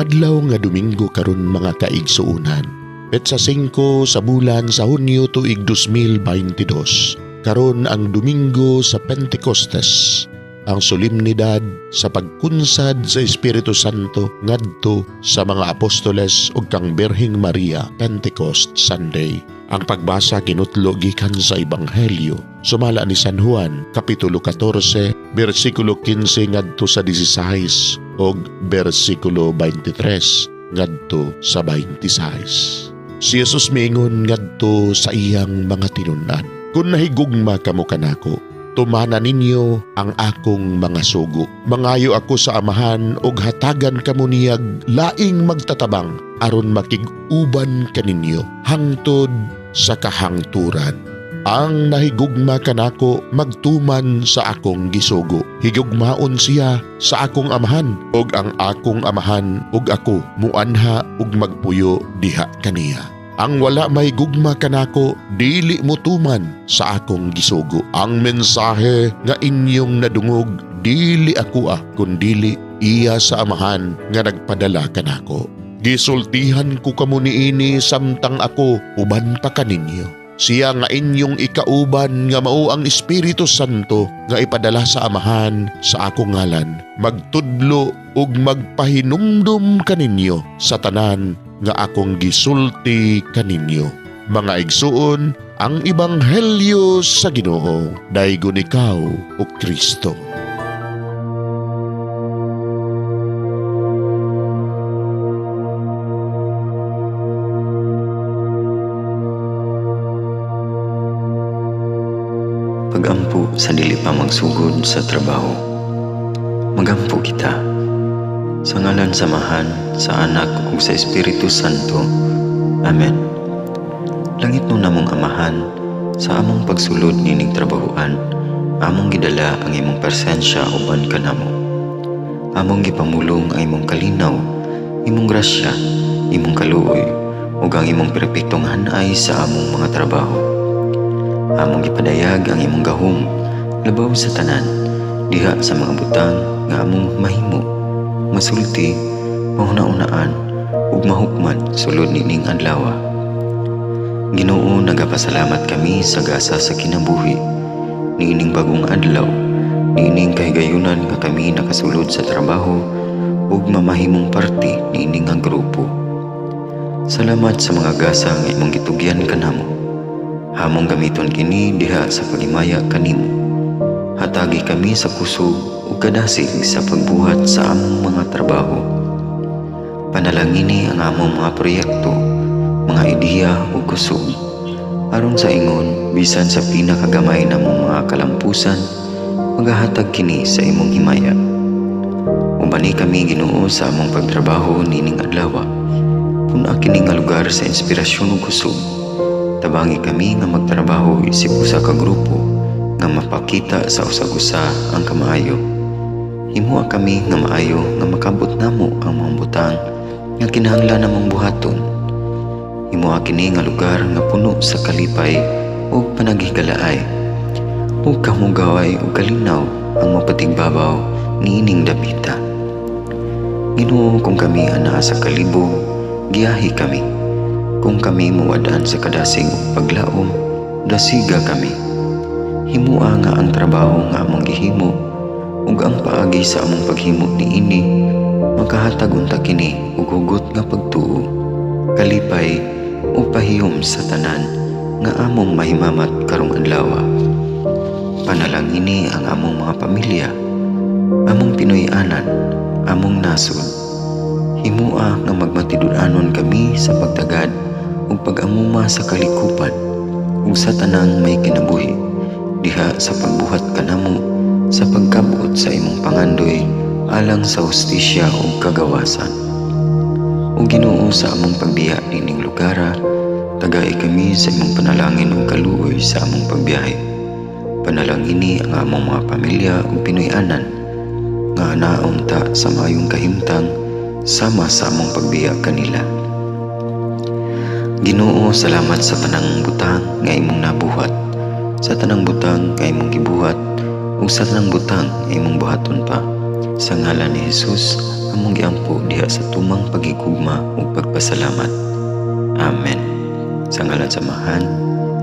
Adlaw nga Domingo karon mga kaigsuunan. Petsa 5 sa bulan sa Hunyo tuig 2022. Karon ang Domingo sa Pentecostes. Ang solemnidad sa pagkunsad sa Espiritu Santo ngadto sa mga apostoles ug kang Birheng Maria, Pentecost Sunday. Ang pagbasa kinutlo gikan sa Ebanghelyo sumala ni San Juan, kapitulo 14, bersikulo 15 ngadto sa 16 ug bersikulo 23 ngadto sa 26. Si Jesus miingon ngadto sa iyang mga tinunan, "Kung nahigugma kamo kanako, tumana ninyo ang akong mga sugo. Mangayo ako sa Amahan ug hatagan kamo niyag laing magtatabang aron makig-uban kaninyo hangtod sa kahangturan. Ang nahigugma kanako magtuman sa akong gisugo. Higugmaon siya sa akong Amahan ug ang akong Amahan ug ako muanha ug magpuyo diha kaniya. Ang wala may gugma kanako, dili mo tuman sa akong gisugo. Ang mensahe nga inyong nadungog, dili ako kundili iya sa Amahan nga nagpadala kanako. Gisultihan ko kamo niini samtang ako uban pa kaninyo. Siya nga inyong ikauban nga mao ang Espiritu Santo nga ipadala sa Amahan sa akong ngalan. Magtudlo ug magpahinumdum kaninyo sa tanan nga akong gisulti kaninyo." Mga igsuon, ang Ebanghelyo sa Ginoo, daygon ikaw o Kristo. Pagampo sa dili pa magsugod sa trabaho. Magampo kita. Sa ngalan sa Amahan, sa Anak ug sa Espiritu Santo. Amen. Langit mo namong Amahan, sa among pagsulod nining trabahoan, among gidala ang imong presensya uban kanamo. Among gipamulong ang imong kalinaw, imong grasya, imong kaluoy, ug ang imong perpektong hanay sa among mga trabaho. Among gipadayag ang imong gahom labaw sa tanan diha sa mga butang nga among mahimo, masulti, mahuna-unaan ug mahukman sulod nining adlaw. Ginoo, nagapasalamat kami sa gasa sa kinabuhi niining bagong adlaw, niining kahigayunan nga kami nakasulod sa trabaho ug mamahimong parte niining nga grupo. Salamat sa mga gasa nga imong gitugyan kanamo. Hamong gamiton kini diha sa pagimaya kanimo. Hatagi kami sa kusog ug kadasig sa pagbuhat sa among mga trabaho. Panalangini ang among mga proyekto, mga ideya ug kusog. Aron sa ingon, bisan sa pinakagamay namong mga kalampusan, magahatag kini sa imong himaya. Ubani kami Ginoo sa among pagtrabaho nining adlaw. Puna kini nga lugar sa inspirasyon ug kusog. Tabangi kami nga magtrabaho isip usa ka grupo nga mapakita sa usag-usa ang kamaayo. Himuha kami nga maayo nga makabot namo ang mga butang nga kinahanglan namong buhaton. Himuha kini nga lugar nga puno sa kalipay ug panagigalaay. Ug kamugaway ug kalinaw ang mapatigbabaw niining dapita. Ginoo, kung kami anaa sa kalibog, giyahi kami. Kung kami muwadaan sa kadasig ug paglaom, dasiga kami. Himua nga ang trabaho nga among gihimo ug ang paagi sa among paghimo niini makahatag unta kini og hugot nga pagtuo, kalipay ug pahiyom sa tanan nga among mahimamat karong adlaw. Panalangini ang among mga pamilya, among Pinoy-anan, among nasod. Himua nga magmatidud-anon kami sa pagtagad ug pag-amuma sa kalikupan ug sa tanang may kinabuhi diha sa pagbuhat kanamo sa pagkabot sa imong pangandoy alang sa hustisya ug kagawasan. O Ginoo, sa among pagbiya nining lugara, tagay kami sa imong panalangin ug kaluoy sa among pagbiyahe. Panalangini ang among mga pamilya ug Pinoy-anan nga anaon ta sa mayong kahimtang sama sa among pagbiya kanila. Ginoo, salamat sa tanang butang nga imong nabuhat, sa tanang butang nga imong gibuhat ug sa tanang butang nga imong buhaton pa. Sa ngalan ni Jesus, among giampo diha sa tumang pagigugma ug pagpasalamat. Amen. Sa ngalan sa Amahan,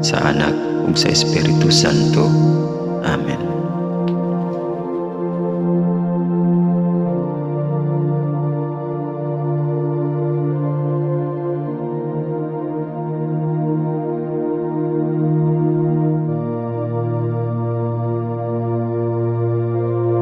sa Anak ug sa Espiritu Santo. Amen.